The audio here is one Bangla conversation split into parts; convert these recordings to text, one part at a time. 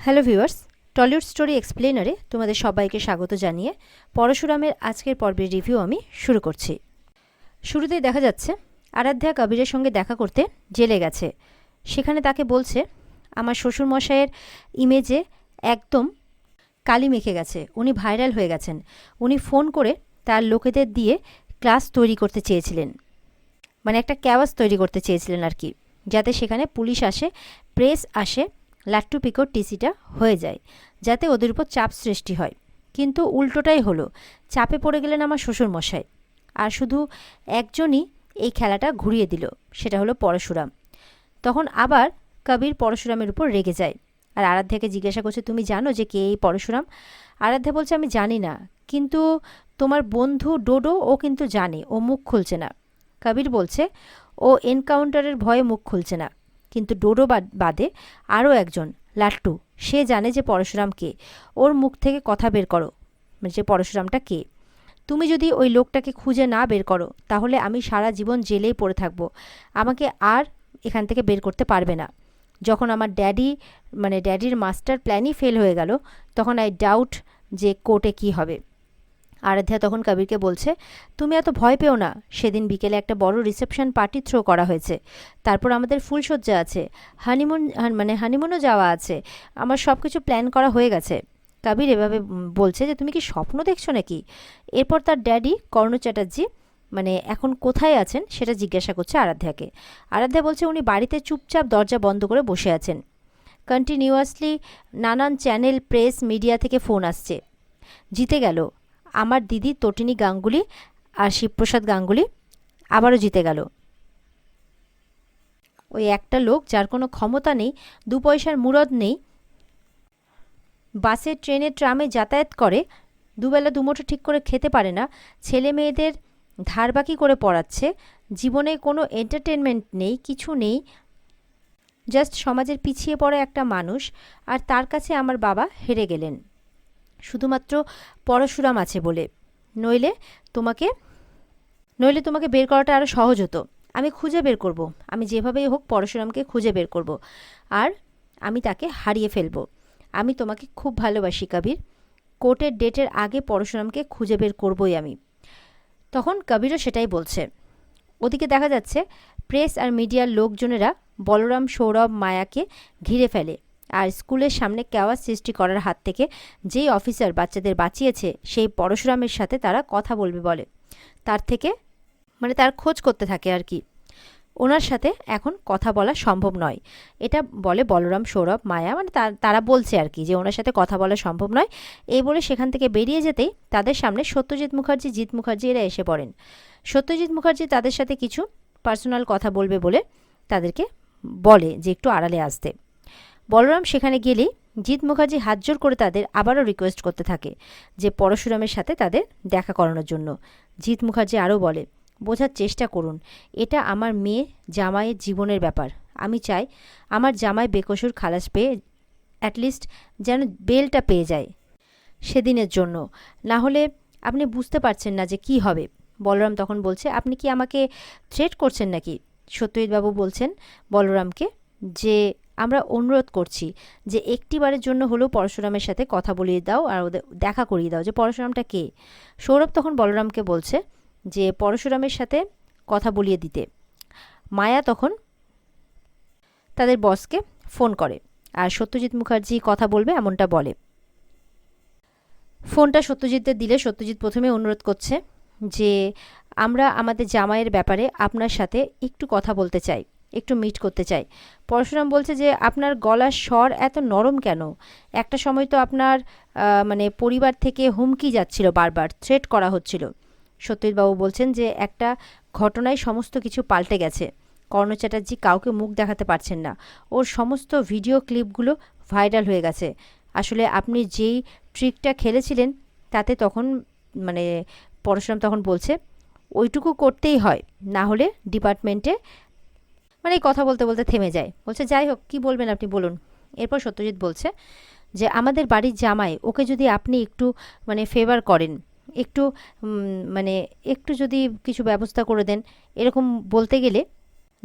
হ্যালো ভিউয়ার্স, টলিউড স্টোরি এক্সপ্লেনারে তোমাদের সবাইকে স্বাগত জানিয়ে পরশুরামের আজকের পর্বের রিভিউ আমি শুরু করছি। শুরুতেই দেখা যাচ্ছে আরাধ্যা কবিরের সঙ্গে দেখা করতে জেলে গেছে। সেখানে তাকে বলছে, আমার শ্বশুরমশাইয়ের ইমেজে একদম কালি মেখে গেছে, উনি ভাইরাল হয়ে গেছেন। উনি ফোন করে তার লোকেদের দিয়ে ক্লাস তৈরি করতে চেয়েছিলেন, মানে একটা ক্যাওয়াস তৈরি করতে চেয়েছিলেন আর কি, যাতে সেখানে পুলিশ আসে, প্রেস আসে, লাট্টু পিকোর টিসিটা হয়ে যায়, যাতে ওদের উপর চাপ সৃষ্টি হয়। কিন্তু উল্টোটাই হলো, চাপে পড়ে গেলেন আমার শ্বশুরমশাই। আর শুধু একজনই এই খেলাটা ঘুরিয়ে দিল, সেটা হলো পরশুরাম। তখন আবার কবির পরশুরামের উপর রেগে যায় আর আরাধ্যাকে জিজ্ঞাসা করছে, তুমি জানো যে কে এই পরশুরাম? আরাধ্যা বলছে, আমি জানি না, কিন্তু তোমার বন্ধু ডোডো ও কিন্তু জানে, ও মুখ খুলছে না। কবির বলছে, ও এনকাউন্টারের ভয়ে মুখ খুলছে না, কিন্তু ডোডো বাদে আরও একজন, লাট্টু, সে জানে যে পরশুরাম কে। ওর মুখ থেকে কথা বের করো, মানে যে পরশুরামটা কে। তুমি যদি ওই লোকটাকে খুঁজে না বের করো, তাহলে আমি সারা জীবন জেলেই পড়ে থাকবো, আমাকে আর এখান থেকে বের করতে পারবে না। যখন আমার ড্যাডির মাস্টার প্ল্যানই ফেল হয়ে গেল, তখন আই ডাউট যে কোর্টে কী হবে। আরাধ্যা তখন কবিরকে বলছে, তুমি এত ভয় পেও না, সেদিন বিকেলে একটা বড় রিসেপশন পার্টি থ্রো করা হয়েছে, তারপর আমাদের ফুলসজ্জা আছে, হানিমুনও যাওয়া আছে, আমার সব কিছু প্ল্যান করা হয়ে গেছে। কবির এভাবে বলছে যে, তুমি কি স্বপ্ন দেখছো নাকি? এরপর তার ড্যাডি কর্ণ চ্যাটার্জি এখন কোথায় আছেন সেটা জিজ্ঞাসা করছে আরাধ্যাকে। আরাধ্যা বলছে, উনি বাড়িতে চুপচাপ দরজা বন্ধ করে বসে আছেন। কন্টিনিউয়াসলি নানান চ্যানেল, প্রেস, মিডিয়া থেকে ফোন আসছে। জিতে গেল আমার দিদি তটিনী গাঙ্গুলি আর শিবপ্রসাদ গাঙ্গুলি, আবারও জিতে গেল। ওই একটা লোক যার কোনো ক্ষমতা নেই, দু পয়সার মুরদ নেই, বাসে, ট্রেনে, ট্রামে যাতায়াত করে, দুবেলা দুমুঠো ঠিক করে খেতে পারে না, ছেলে মেয়েদের ধার বাকি করে পড়াচ্ছে, জীবনে কোনো এন্টারটেনমেন্ট নেই, কিছু নেই, জাস্ট সমাজের পিছিয়ে পড়া একটা মানুষ। আর তার কাছে আমার বাবা হেরে গেলেন শুধুমাত্র পরশুরাম আছে বলে। নইলে তোমাকে বের করাটা আরও সহজ হতো। আমি খুঁজে বের করব, আমি যেভাবেই হোক পরশুরামকে খুঁজে বের করব, আর আমি তাকে হারিয়ে ফেলব। আমি তোমাকে খুব ভালোবাসি কবির, কোর্টের ডেটের আগে পরশুরামকে খুঁজে বের করবই আমি। তখন কবিরও সেটাই বলছে। ওদিকে দেখা যাচ্ছে প্রেস আর মিডিয়ার লোকজনেরা বলরাম, সৌরভ, মায়াকে ঘিরে ফেলে, আর স্কুলের সামনে ক্যাওয়াস সৃষ্টি করার হাত থেকে যেই অফিসার বাচ্চাদের বাঁচিয়েছে, সেই পরশুরামের সাথে তারা কথা বলবে বলে। তার থেকে তার খোঁজ করতে থাকে আর কি। ওনার সাথে এখন কথা বলা সম্ভব নয়, এটা বলে বলরাম, সৌরভ, মায়া, তারা বলছে আর কি যে ওনার সাথে কথা বলা সম্ভব নয়। এই বলে সেখান থেকে বেরিয়ে যেতেই তাদের সামনে সত্যজিৎ মুখার্জি, জিৎ মুখার্জি এরা এসে পড়েন। সত্যজিৎ মুখার্জি তাদের সাথে কিছু পার্সোনাল কথা বলবে বলে তাদেরকে বলে যে একটু আড়ালে আসতে। বলরাম সেখানে গেলেই জিৎ মুখার্জি হাত জোর করে তাদের আবারও রিকোয়েস্ট করতে থাকে যে পরশুরামের সাথে তাদের দেখা করানোর জন্য। জিৎ মুখার্জি আরও বলে, বোঝার চেষ্টা করুন, এটা আমার মেয়ে জামাইয়ের জীবনের ব্যাপার। আমি চাই আমার জামাই বেকসুর খালাস পেয়ে অ্যাটলিস্ট যেন বেলটা পেয়ে যায় সেদিনের জন্য, না হলে আপনি বুঝতে পারছেন না যে কি হবে। বলরাম তখন বলছে, আপনি কি আমাকে থ্রেট করছেন নাকি? সত্যজিৎবাবু বলছেন বলরামকে যে, আমরা অনুরোধ করছি যে একটিবারের জন্য হলেও পরশুরামের সাথে কথা বলিয়ে দাও আর ওদের দেখা করিয়ে দাও যে পরশুরামটা কে। সৌরভ তখন বলরামকে বলছে যে পরশুরামের সাথে কথা বলিয়ে দিতে। মায়া তখন তাদের বসকে ফোন করে আর সত্যজিৎ মুখার্জি কথা বলবে এমনটা বলে। ফোনটা সত্যজিৎদের দিলে সত্যজিৎ প্রথমে অনুরোধ করছে যে আমরা আমাদের জামাইয়ের ব্যাপারে আপনার সাথে একটু কথা বলতে চাই, একটু মিট করতে চাই। পরশুরাম বলছে যে আপনার গলার স্বর এত নরম কেন? একটা সময় তো আপনার পরিবার থেকে হুমকি যাচ্ছিল, বারবার থ্রেট করা হচ্ছিল। সত্যজিৎবাবু বলছেন যে একটা ঘটনায় সমস্ত কিছু পাল্টে গেছে। কর্ণ চ্যাটার্জি কাউকে মুখ দেখাতে পারছেন না, ওর সমস্ত ভিডিও ক্লিপগুলো ভাইরাল হয়ে গেছে। আসলে আপনি যেই ট্রিকটা খেলেছিলেন তাতে তখন পরশুরাম তখন বলছে ওইটুকু করতেই হয়, না হলে ডিপার্টমেন্টে এই কথা বলতে বলতে থেমে যায়। বলছে যাই হোক, কী বলবেন আপনি বলুন। এরপর সত্যজিৎ বলছে যে আমাদের বাড়ির জামাই, ওকে যদি আপনি একটু ফেভার করেন, একটু একটু যদি কিছু ব্যবস্থা করে দেন, এরকম বলতে গেলে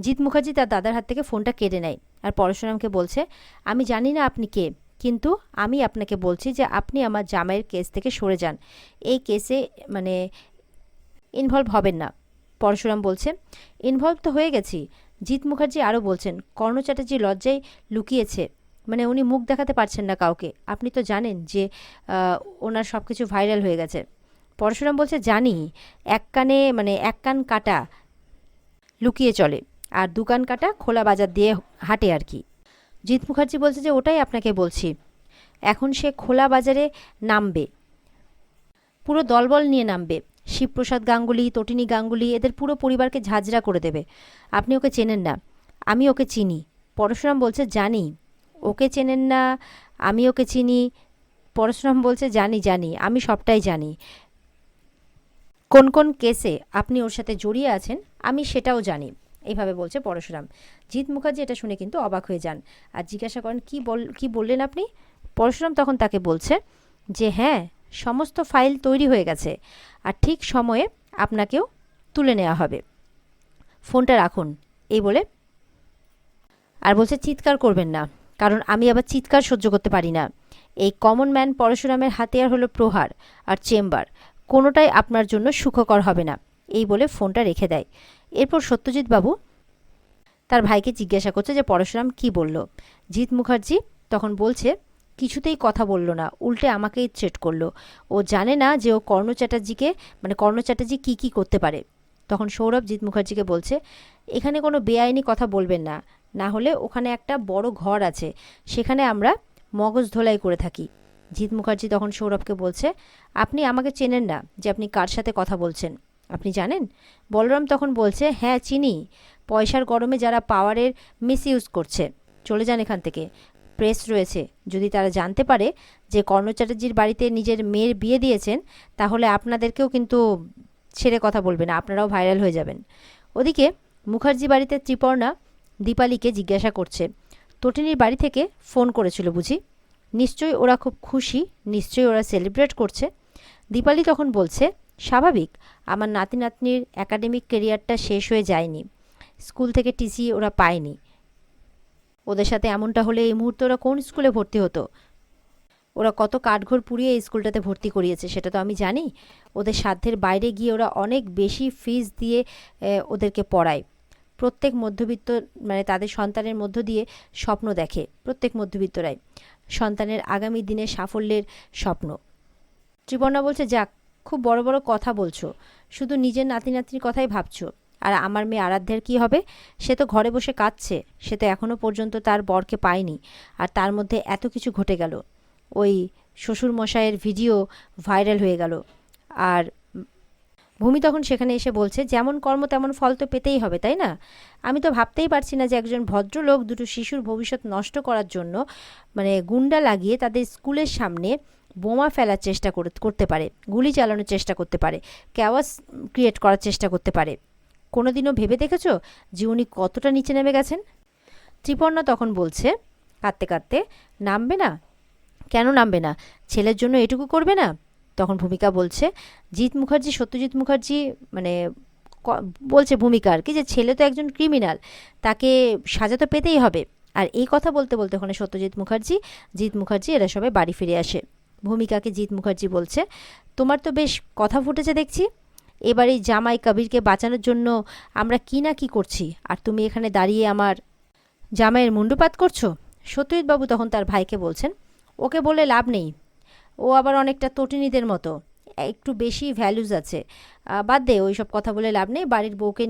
জিৎ মুখার্জি তার দাদার হাত থেকে ফোনটা কেড়ে নেয় আর পরশুরামকে বলছে, আমি জানি না আপনি কে, কিন্তু আমি আপনাকে বলছি যে আপনি আমার জামাইয়ের কেস থেকে সরে যান, এই কেসে মানে ইনভলভ হবেন না। পরশুরাম বলছে, ইনভলভ তো হয়ে গেছি। জিৎ মুখার্জি আরও বলছেন, কর্ণ চ্যাটার্জি লজ্জায় লুকিয়েছে, মানে উনি মুখ দেখাতে পারছেন না কাউকে। আপনি তো জানেন যে ওনার সব কিছু ভাইরাল হয়ে গেছে। পরশুরাম বলছে, জানি, এক কান কাটা লুকিয়ে চলে আর দুকান কাটা খোলা বাজার দিয়ে হাঁটে আর কি। জিৎ মুখার্জি বলছে যে ওটাই আপনাকে বলছি, এখন সে খোলা বাজারে নামবে, পুরো দলবল নিয়ে নামবে। শিবপ্রসাদ গাঙ্গুলি, তটিনী গাঙ্গুলি, এদের পুরো পরিবারকে ঝাঁঝরা করে দেবে। আপনি ওকে চেনেন না, আমি ওকে চিনি। পরশুরাম বলছে, জানি, ওকে চেনেন না, আমি ওকে চিনি। পরশুরাম বলছে, জানি জানি, আমি সবটাই জানি। কোন কোন কেসে আপনি ওর সাথে জড়িয়ে আছেন আমি সেটাও জানি, এইভাবে বলছে পরশুরাম। জিৎ মুখার্জি এটা শুনে কিন্তু অবাক হয়ে যান আর জিজ্ঞাসা করেন, কি বললেন আপনি? পরশুরাম তখন তাকে বলছে যে হ্যাঁ, সমস্ত ফাইল তৈরি হয়ে গেছে আর ঠিক সময়ে আপনাকেও তুলে নেওয়া হবে, ফোনটা রাখুন, এই বলে। আর বলছে, চিৎকার করবেন না, কারণ আমি আবার চিৎকার সহ্য করতে পারি না। এই কমন ম্যান পরশুরামের হাতিয়ার হলো প্রহার আর চেম্বার, কোনোটাই আপনার জন্য সুখকর হবে না, এই বলে ফোনটা রেখে দেয়। এরপর সত্যজিৎ বাবু তার ভাইকে জিজ্ঞাসা করছে যে পরশুরাম কি বলল। জিৎ মুখার্জি তখন বলছে, কিছুতেই কথা বলল না, উল্টে আমাকেই থ্রেট করলো। ও জানে না যে ও কর্ণ চ্যাটার্জি কি করতে পারে। তখন সৌরভ জিৎ মুখার্জিকে বলছে, এখানে কোনো বেআইনি কথা বলবেন না, না হলে ওখানে একটা বড় ঘর আছে, সেখানে আমরা মগজ ধোলাই করে থাকি। জিৎ মুখার্জি তখন সৌরভকে বলছে, আপনি আমাকে চেনেন না যে আপনি কার সাথে কথা বলছেন, আপনি জানেন? বলরাম তখন বলছে, হ্যাঁ চিনি, পয়সার গরমে যারা পাওয়ারের মিসইউজ করছে, চলে যান এখান থেকে। প্রেস রয়েছে, যদি তারা জানতে পারে যে কর্ণ চ্যাটার্জির বাড়িতে নিজের মেয়ের বিয়ে দিয়েছেন, তাহলে আপনাদেরকেও কিন্তু ছেড়ে কথা বলবে না, আপনারাও ভাইরাল হয়ে যাবেন। ওদিকে মুখার্জি বাড়িতে ত্রিপর্ণা দীপালিকে জিজ্ঞাসা করছে, তটিনীর বাড়ি থেকে ফোন করেছিল বুঝি? নিশ্চয়ই ওরা খুব খুশি, নিশ্চয়ই ওরা সেলিব্রেট করছে। দীপালি তখন বলছে, স্বাভাবিক, আমার নাতি নাতনির একাডেমিক কেরিয়ারটা শেষ হয়ে যায়নি, স্কুল থেকে টিসি ওরা পায়নি। ওদের সাথে এমনটা হলে এই মুহূর্তে ওরা কোন স্কুলে ভর্তি হতো? ওরা কত কাঠঘর পুড়িয়ে এই স্কুলটাতে ভর্তি করিয়েছে সেটা তো আমি জানি। ওদের সাধ্যের বাইরে গিয়ে ওরা অনেক বেশি ফিস দিয়ে ওদেরকে পড়ায়। প্রত্যেক মধ্যবিত্ত তাদের সন্তানের মধ্য দিয়ে স্বপ্ন দেখে, প্রত্যেক মধ্যবিত্তরাই সন্তানের আগামী দিনের সাফল্যের স্বপ্ন। ত্রিপর্ণা বলছে, যাক, খুব বড় বড় কথা বলছো, শুধু নিজের নাতি নাতনির কথাই ভাবছো। আর আমার মেয়ে আরাধ্যের কি হবে? সে তো ঘরে বসে কাঁদছে, সে তো এখনও পর্যন্ত তার বরকে পায়নি, আর তার মধ্যে এত কিছু ঘটে গেল। ওই শ্বশুরমশাইয়ের ভিডিও ভাইরাল হয়ে গেল। আর ভূমি তখন সেখানে এসে বলছে, যেমন কর্ম তেমন ফল তো পেতেই হবে, তাই না? আমি তো ভাবতেই পারছি না যে একজন ভদ্রলোক দুটো শিশুর ভবিষ্যৎ নষ্ট করার জন্য গুন্ডা লাগিয়ে তাদের স্কুলের সামনে বোমা ফেলার চেষ্টা করতে পারে, গুলি চালানোর চেষ্টা করতে পারে, ক্যাওয়াস ক্রিয়েট করার চেষ্টা করতে পারে। কোনোদিনও ভেবে দেখেছ যে উনি কতটা নিচে নেমে গেছেন? ত্রিপর্ণা তখন বলছে কাঁদতে কাঁদতে, নামবে না? কেন নামবে না? ছেলের জন্য এটুকু করবে না? তখন ভূমিকা বলছে, সত্যজিৎ মুখার্জি বলছে ভূমিকা আর কি, যে ছেলে তো একজন ক্রিমিনাল, তাকে সাজা তো পেতেই হবে। আর এই কথা বলতে বলতে ওখানে জিৎ মুখার্জি এরা সবাই বাড়ি ফিরে আসে। ভূমিকাকে জিৎ মুখার্জি বলছে, তোমার তো বেশ কথা ফুটেছে দেখছি, এবার এই জামাই কবিরকে বাঁচানোর জন্য আমরা কি না কি করছি, আর তুমি এখানে দাঁড়িয়ে আমার জামাইয়ের মুণ্ডুপাত করছো। সত্যজিৎবাবু তখন তার ভাইকে বলছেন, ওকে বলে লাভ নেই, ও আবার অনেকটা তটিনীদের মতো, একটু বেশি ভ্যালুজ আছে, বাদ দে, ওই সব কথা বলে লাভ নেই। বাড়ির বউকে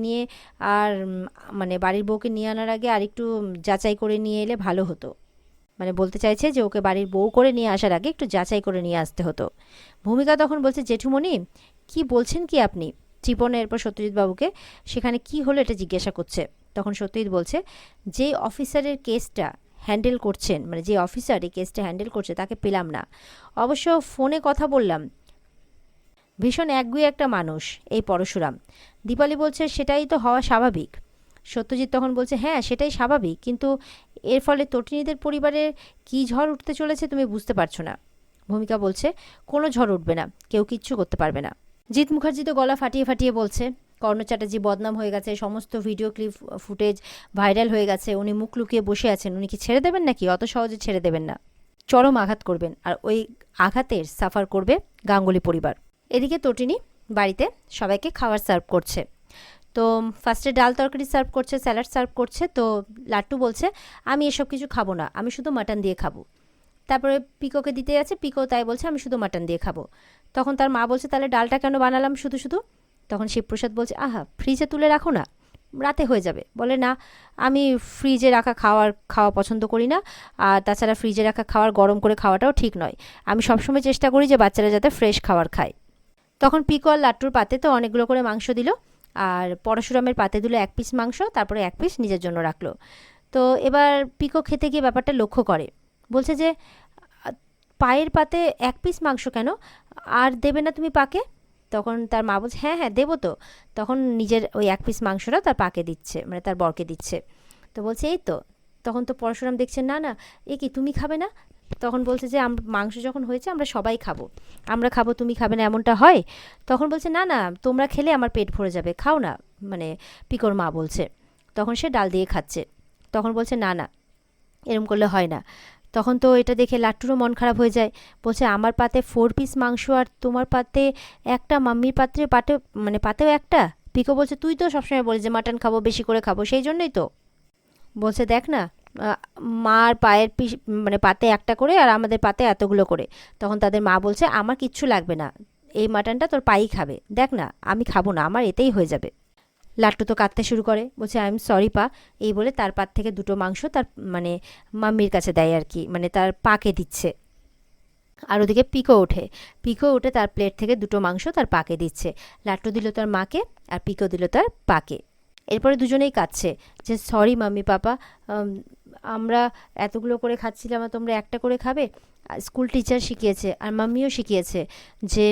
নিয়ে আনার আগে আর একটু যাচাই করে নিয়ে এলে ভালো হতো। বলতে চাইছে যে ওকে বাড়ির বউ করে নিয়ে আসার আগে একটু যাচাই করে নিয়ে আসতে হতো। ভূমিকা তখন বলছে, জেঠুমণি কি বলছেন কি আপনি? ত্রিপর্ণা এরপর সত্যজিৎবাবুকে সেখানে কি হলো এটা জিজ্ঞাসা করছে। তখন সত্যজিৎ বলছে, যে অফিসারের কেসটা হ্যান্ডেল করছেন, যে অফিসার এই কেসটা হ্যান্ডেল করছে তাকে পেলাম না, অবশ্য ফোনে কথা বললাম, ভীষণ একগুঁয়ে একটা মানুষ এই পরশুরাম। দীপালি বলছে, সেটাই তো হওয়া স্বাভাবিক। সত্যজিৎ তখন বলছে, হ্যাঁ সেটাই স্বাভাবিক, কিন্তু এর ফলে তটিনীদের পরিবারের কী ঝড় উঠতে চলেছে তুমি বুঝতে পারছো না। ভূমিকা বলছে, কোনো ঝড় উঠবে না, কেউ কিচ্ছু করতে পারবে না। জিৎ মুখার্জি তো গলা ফাটিয়ে ফাটিয়ে বলছে, কর্ণ চ্যাটার্জি বদনাম হয়ে গেছে, সমস্ত ভিডিও ক্লিপ ফুটেজ ভাইরাল হয়ে গেছে, উনি মুখ লুকিয়ে বসে আছেন, উনি কি ছেড়ে দেবেন নাকি? অত সহজে ছেড়ে দেবেন না। চরম আঘাত করবেন, আর ওই আঘাতের সাফার করবে গাঙ্গুলি পরিবার। এদিকে তটিনী বাড়িতে সবাইকে খাবার সার্ভ করছে। তো ফার্স্টে ডাল তরকারি সার্ভ করছে, স্যালাড সার্ভ করছে। তো লাট্টু বলছে আমি এসব কিছু খাবো না, আমি শুধু মাটন দিয়ে খাবো। তারপরে পিকোকে দিতে যাচ্ছে, পিকো তাই বলছে আমি শুধু মাটন দিয়ে খাবো। তখন তার মা বলছে তাহলে ডালটা কেন বানালাম শুধু শুধু? তখন শিবপ্রসাদ বলছে আহা, ফ্রিজে তুলে রাখো না, রাতে হয়ে যাবে। বলে না, আমি ফ্রিজে রাখা খাওয়া পছন্দ করি না, আর তাছাড়া ফ্রিজে রাখা খাবার গরম করে খাওয়াটাও ঠিক নয়। আমি সবসময় চেষ্টা করি যে বাচ্চারা যাতে ফ্রেশ খাবার খায়। তখন পিকো আর লাট্টুর পাতে তো অনেকগুলো করে মাংস দিল, আর পরশুরামের পাতে দিল 1 পিস মাংস, তারপরে 1 পিস নিজের জন্য রাখলো। তো এবার পিকো খেতে গিয়ে ব্যাপারটা লক্ষ্য করে, বলছে যে পায়ের পাতে 1 পিস মাংস কেন, আর দেবে না তুমি পাকে? তখন তার মা বলছে হ্যাঁ হ্যাঁ দেবো তো। তখন নিজের ওই 1 পিস মাংসটা তার পাকে দিচ্ছে, মানে তার বরকে দিচ্ছে। তো বলছে এই তো। তখন তো পরশুরাম দেখছে না না, এ কি তুমি খাবে না? তখন বলছে যে মাংস যখন হয়েছে আমরা সবাই খাবো, আমরা খাবো, তুমি খাবে না এমনটা হয়? তখন বলছে না না, তোমরা খেলে আমার পেট ভরে যাবে, খাও না, মানে পিকোর মা বলছে। তখন সে ডাল দিয়ে খাচ্ছে। তখন বলছে না না, এরম করলে হয় না। তখন তো এটা দেখে লাট্টুরও মন খারাপ হয়ে যায়। বলছে আমার পাতে 4 পিস মাংস আর তোমার পাতে একটা, মাম্মির পাতেও একটা। পিকো বলছে তুই তো সবসময় বলিস যে মাটন খাবো, বেশি করে খাবো, সেই জন্যই তো। বলছে দেখ না, মার পায়ের পাতে একটা করে আর আমাদের পাতে এতগুলো করে। তখন তাদের মা বলছে আমার কিচ্ছু লাগবে না, এই মাটনটা তোর পাই খাবে, দেখ না আমি খাবো না, আমার এতেই হয়ে যাবে। লাট্টু তো কাঁদতে শুরু করে, বলছে আই এম সরি পা, এই বলে তার পাত থেকে 2টো মাংস তার মাম্মির কাছে দেয় আর কি, তার পাকে দিচ্ছে। আর ওদিকে পিকো উঠে তার প্লেট থেকে 2টো মাংস তার পাকে দিচ্ছে। লাট্টু দিল তার মাকে, আর পিকো দিল তার পাকে। এরপরে দুজনেই কাঁদছে যে সরি মাম্মি পাপা, আমরা এতগুলো করে খাচ্ছিলাম আর তোমরা একটা করে খাবে। স্কুল টিচার শিখিয়েছে আর মাম্মিও শিখিয়েছে যে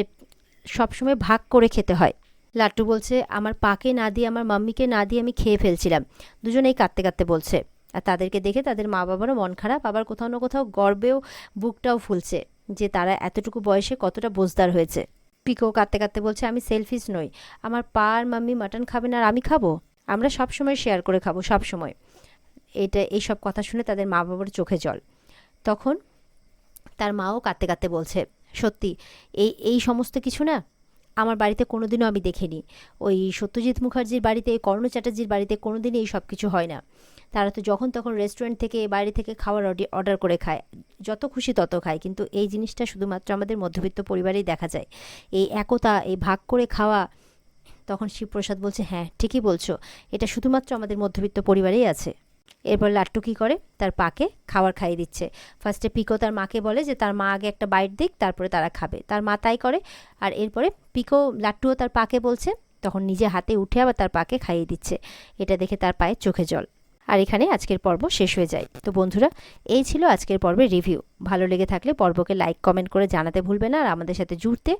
সবসময় ভাগ করে খেতে হয়। লাট্টু বলছে আমার পাকে না দিয়ে, আমার মাম্মিকে না দিয়ে আমি খেয়ে ফেলছিলাম। দুজনেই কাঁদতে কাঁদতে বলছে। আর তাদেরকে দেখে তাদের মা বাবারও মন খারাপ, আবার কোথাও না কোথাও গর্বেও বুকটাও ফুলছে যে তারা এতটুকু বয়সে কতটা বোঝদার হয়েছে। পিকো কাঁদতে কাঁদতে বলছে আমি সেলফিশ নই, আমার পা আর মাম্মি মাটন খাবে না আর আমি খাবো, আমরা সবসময় শেয়ার করে খাবো সবসময়। এইসব কথা শুনে তাদের মা বাবার চোখে জল। তখন তার মাও কাঁদতে কাঁদতে বলছে সত্যি এই সমস্ত কিছু না আমার বাড়িতে কোনোদিনও আমি দেখিনি। ওই সত্যজিৎ মুখার্জির বাড়িতে, কর্ণ চ্যাটার্জির বাড়িতে কোনোদিনই এই সব কিছু হয় না। তারা তো যখন তখন রেস্টুরেন্ট থেকে, বাইরে থেকে খাবার অর্ডার করে খায়, যত খুশি তত খায়, কিন্তু এই জিনিসটা শুধুমাত্র আমাদের মধ্যবিত্ত পরিবারেই দেখা যায়, এই একতা, এই ভাগ করে খাওয়া। তখন শিবপ্রসাদ বলছে হ্যাঁ ঠিকই বলছো, এটা শুধুমাত্র আমাদের মধ্যবিত্ত পরিবারেই আছে। এরপর লাট্টু কী করে, তার পাকে খাবার খাইয়ে দিচ্ছে। ফার্স্টে পিকো তার মাকে বলে যে তার মা আগে একটা বাইট দিক, তারপরে তারা খাবে। তার মা তাই করে। আর এরপরে লাট্টুও তার পাকে বলছে, তখন নিজে হাতে উঠে আবার তার পাকে খাইয়ে দিচ্ছে। এটা দেখে তার পায়ে চোখে জল। আর এখানে আজকের পর্ব শেষ হয়ে যায়। তো বন্ধুরা, এই ছিল আজকের পর্বের রিভিউ। ভালো লেগে থাকলে পর্বকে লাইক কমেন্ট করে জানাতে ভুলবে না, আর আমাদের সাথে জুড়তে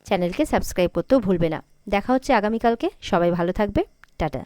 চ্যানেলকে সাবস্ক্রাইব করতেও ভুলবে না। দেখা হচ্ছে আগামীকালকে। সবাই ভালো থাকবে। টাটা।